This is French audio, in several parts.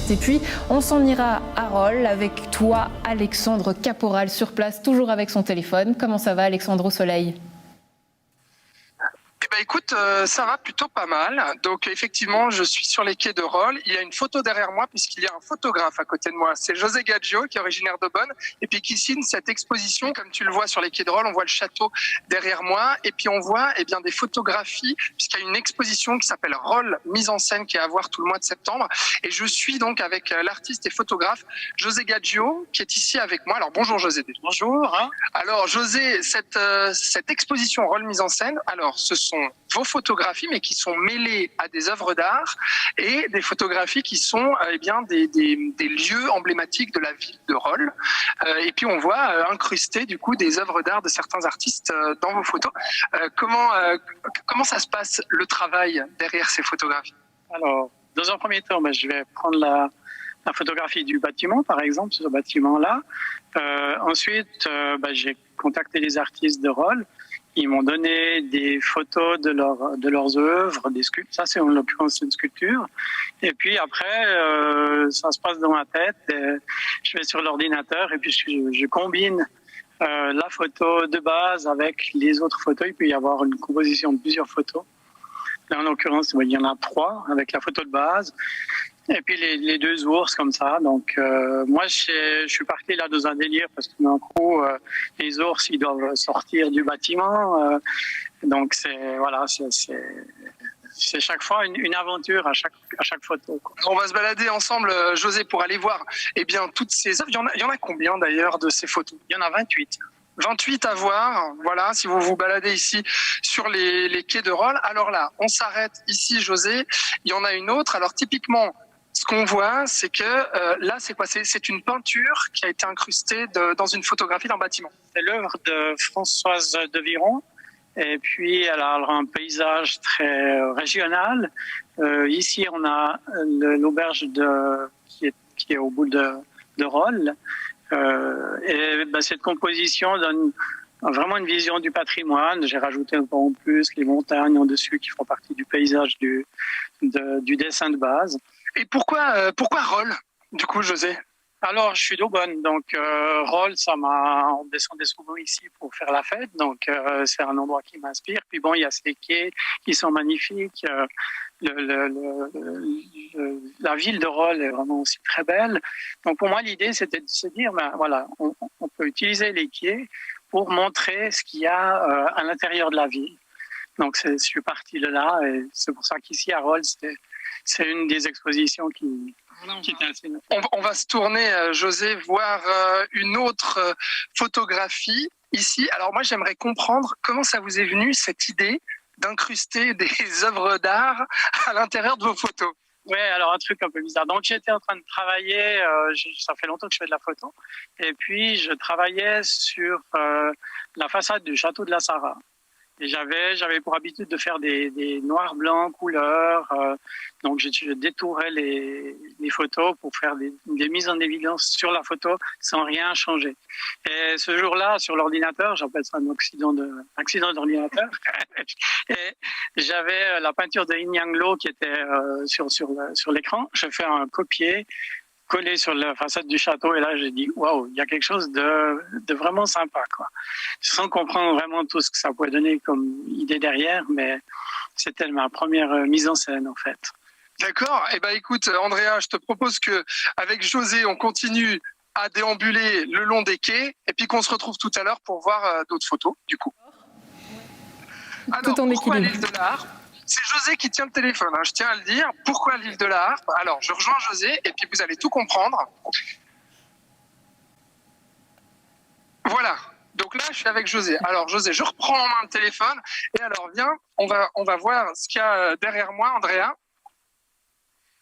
Et puis, on s'en ira à Rolles avec toi, Alexandre Caporal, sur place, toujours avec son téléphone. Comment ça va, Alexandre, au soleil ? Eh ben écoute, ça va plutôt pas mal. Donc effectivement, je suis sur les quais de Rolles. Il y a une photo derrière moi puisqu'il y a un photographe à côté de moi. C'est José Gaggio qui est originaire de Bonn et puis qui signe cette exposition. Comme tu le vois sur les quais de Rolles, on voit le château derrière moi et puis on voit bien des photographies puisqu'il y a une exposition qui s'appelle Rolles mise en scène qui est à voir tout le mois de septembre. Et je suis donc avec l'artiste et photographe José Gaggio qui est ici avec moi. Alors bonjour José. Bonjour. Alors José, cette exposition Rolles mise en scène, alors ce sont vos photographies, mais qui sont mêlées à des œuvres d'art et des photographies qui sont des lieux emblématiques de la ville de Rolles. Et puis on voit incruster du coup des œuvres d'art de certains artistes dans vos photos. Comment ça se passe le travail derrière ces photographies ? Alors, dans un premier temps, je vais prendre la photographie du bâtiment, par exemple, ce bâtiment-là. Ensuite, j'ai contacté les artistes de Rolles. Ils m'ont donné des photos de leurs œuvres, des sculptures. Ça, c'est en l'occurrence une sculpture. Et puis après, ça se passe dans ma tête. Je vais sur l'ordinateur et puis je combine la photo de base avec les autres photos. Il peut y avoir une composition de plusieurs photos. Là, en l'occurrence, il y en a 3 avec la photo de base. Et puis les 2 ours comme ça. Donc moi je suis parti là dans un délire parce que d'un coup les ours ils doivent sortir du bâtiment. Donc c'est chaque fois une aventure à chaque photo, quoi. On va se balader ensemble, José, pour aller voir toutes ces œuvres. Il y en a combien d'ailleurs de ces photos ? Il y en a 28. 28 à voir, voilà, si vous vous baladez ici sur les quais de Rolles. Alors là, on s'arrête ici, José. Il y en a une autre. Alors typiquement, ce qu'on voit, c'est que là, c'est quoi ? C'est une peinture qui a été incrustée dans une photographie d'un bâtiment. C'est l'œuvre de Françoise de Viron. Et puis, elle a un paysage très régional. Ici, on a l'auberge qui est au bout de Rolles. Cette composition donne vraiment une vision du patrimoine. J'ai rajouté un peu en plus les montagnes en dessus qui font partie du paysage du dessin de base. Et pourquoi Rolles, du coup, José ? Alors, je suis d'Aubonne, donc Rolles, on descendait souvent ici pour faire la fête, donc c'est un endroit qui m'inspire. Puis bon, il y a ces quais qui sont magnifiques. La ville de Rolles est vraiment aussi très belle. Donc pour moi, l'idée, c'était de se dire, on peut utiliser les quais pour montrer ce qu'il y a à l'intérieur de la ville. Donc je suis parti de là, et c'est pour ça qu'ici à Rolles, c'est une des expositions qui est assez... On va se tourner, José, voir une autre photographie ici. Alors moi, j'aimerais comprendre comment ça vous est venu, cette idée d'incruster des œuvres d'art à l'intérieur de vos photos. Oui, alors un truc un peu bizarre. Donc j'étais en train de travailler, ça fait longtemps que je fais de la photo, et puis je travaillais sur la façade du château de la Sarraz. Et j'avais pour habitude de faire des noirs blancs couleurs, donc je détourais les photos pour faire des mises en évidence sur la photo sans rien changer. Et ce jour-là, sur l'ordinateur, j'appelle ça un accident d'ordinateur, et j'avais la peinture de Yin Yang Lo qui était sur l'écran. Je fais un copier collé sur la façade du château, et là j'ai dit waouh, il y a quelque chose de vraiment sympa, quoi. Sans comprendre vraiment tout ce que ça pouvait donner comme idée derrière, mais c'était ma première mise en scène en fait. D'accord. Eh ben, écoute, Andrea, je te propose que avec José, on continue à déambuler le long des quais et puis qu'on se retrouve tout à l'heure pour voir d'autres photos, du coup. Alors, Tout en pourquoi équilibre. l'île de la Harpe? C'est José qui tient le téléphone, hein, je tiens à le dire. Pourquoi l'île de la Harpe? Alors, je rejoins José et puis vous allez tout comprendre. Voilà. Donc là, je suis avec José. Alors, José, je reprends en main le téléphone. Et alors, viens, on va voir ce qu'il y a derrière moi, Andrea.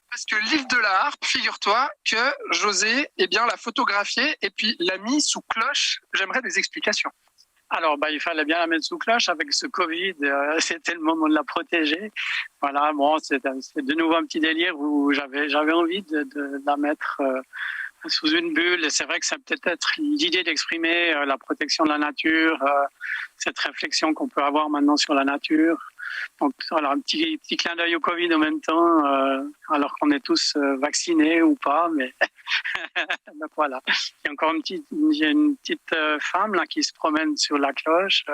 Parce que l'île de la Harpe, figure-toi que José, eh bien, l'a photographiée et puis l'a mis sous cloche. J'aimerais des explications. Alors, il fallait bien la mettre sous cloche avec ce Covid. C'était le moment de la protéger. Voilà, bon, c'est de nouveau un petit délire où j'avais envie de la mettre sous une bulle. Et c'est vrai que ça peut être l'idée d'exprimer la protection de la nature, cette réflexion qu'on peut avoir maintenant sur la nature. Donc, voilà, un petit clin d'œil au Covid en même temps, alors qu'on est tous vaccinés ou pas, mais donc voilà. Il y a encore une petite femme là qui se promène sur la cloche.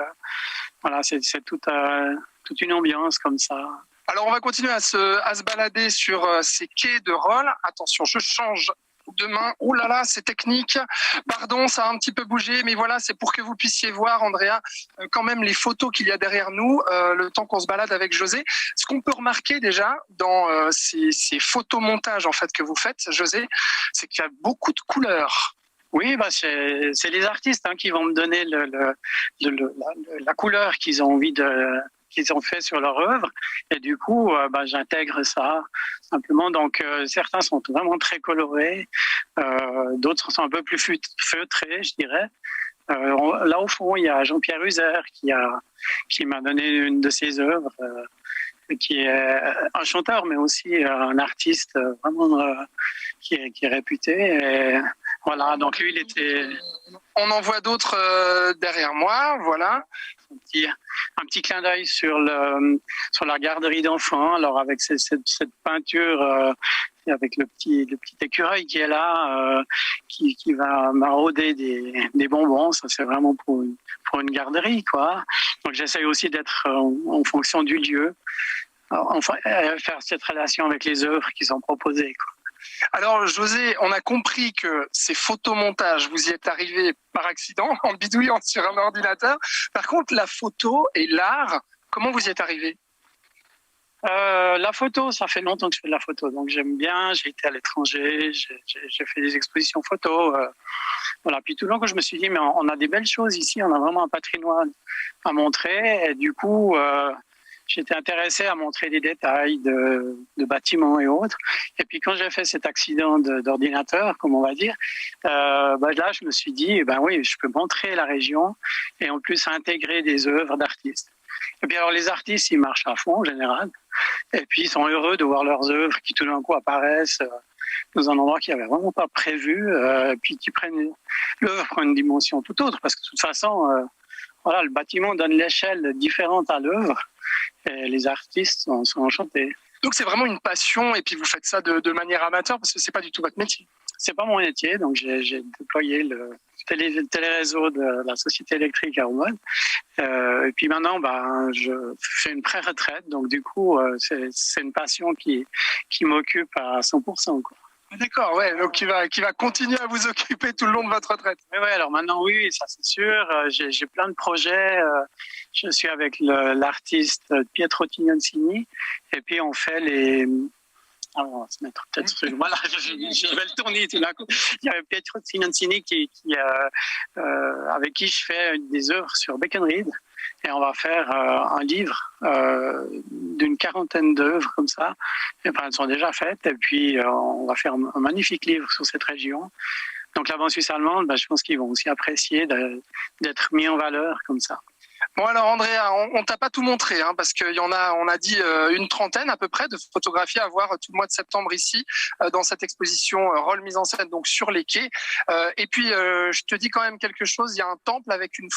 Voilà, c'est toute une ambiance comme ça. Alors, on va continuer à se balader sur ces quais de Rolle. Attention, je change de main. Oh là là, c'est technique. Pardon, ça a un petit peu bougé, mais voilà, c'est pour que vous puissiez voir, Andrea, quand même les photos qu'il y a derrière nous, le temps qu'on se balade avec José. Ce qu'on peut remarquer déjà dans ces photomontages en fait que vous faites, José, c'est qu'il y a beaucoup de couleurs. Oui, c'est les artistes qui vont me donner la couleur qu'ils ont envie qu'ils ont fait sur leur œuvre, et du coup j'intègre ça simplement. Donc certains sont vraiment très colorés, d'autres sont un peu plus feutrés, je dirais. Là au fond il y a Jean-Pierre Uzer qui m'a donné une de ses œuvres, qui est un chanteur mais aussi un artiste vraiment qui est réputé. Et voilà, donc lui il était... On en voit d'autres derrière moi, voilà. Un petit clin d'œil sur la garderie d'enfants. Alors avec cette peinture, avec le petit écureuil qui est là, qui va marauder des bonbons. Ça c'est vraiment pour une garderie, quoi. Donc j'essaye aussi d'être en fonction du lieu, enfin faire cette relation avec les œuvres qui sont proposées, quoi. Alors José, on a compris que ces photomontages, vous y êtes arrivé par accident, en bidouillant sur un ordinateur. Par contre, la photo et l'art, comment vous y êtes arrivé? La photo, ça fait longtemps que je fais de la photo, donc j'aime bien. J'ai été à l'étranger, j'ai fait des expositions photo. Voilà. Puis tout le long que je me suis dit, mais on a des belles choses ici, on a vraiment un patrimoine à montrer. Et du coup, j'étais intéressé à montrer des détails de bâtiments et autres. Et puis quand j'ai fait cet accident d'ordinateur, comme on va dire, là je me suis dit, oui, je peux montrer la région et en plus intégrer des œuvres d'artistes. Et puis alors les artistes, ils marchent à fond en général. Et puis ils sont heureux de voir leurs œuvres qui tout d'un coup apparaissent dans un endroit qu'ils n'avaient vraiment pas prévu, puis qui prennent l'œuvre prend une dimension tout autre, parce que de toute façon, voilà, le bâtiment donne l'échelle différente à l'œuvre. Et les artistes sont enchantés. Donc c'est vraiment une passion et puis vous faites ça de manière amateur parce que c'est pas du tout votre métier. C'est pas mon métier, donc j'ai déployé le téléréseau de la société électrique à Rouen. Et puis maintenant, je fais une pré-retraite, donc du coup c'est une passion qui m'occupe à 100%, quoi. D'accord, ouais, donc qui va continuer à vous occuper tout le long de votre retraite. Mais ouais, alors maintenant oui, ça c'est sûr. J'ai plein de projets. Je suis avec l'artiste Pietro Tignoncini, et puis on fait les... on va se mettre peut-être sur... Voilà, je vais le tourner tout d'un coup. Il y a Pietro Tignoncini avec qui je fais des œuvres sur Beckenried. Et on va faire un livre d'une quarantaine d'œuvres comme ça. Et elles sont déjà faites. Et puis, on va faire un magnifique livre sur cette région. Donc, la Banque suisse allemande, je pense qu'ils vont aussi apprécier d'être mis en valeur comme ça. Bon alors Andrea, on t'a pas tout montré parce qu'il y en a, on a dit une trentaine à peu près de photographies à voir tout le mois de septembre ici dans cette exposition Rolle mise en scène donc sur les quais. Et puis je te dis quand même quelque chose, il y a un temple avec une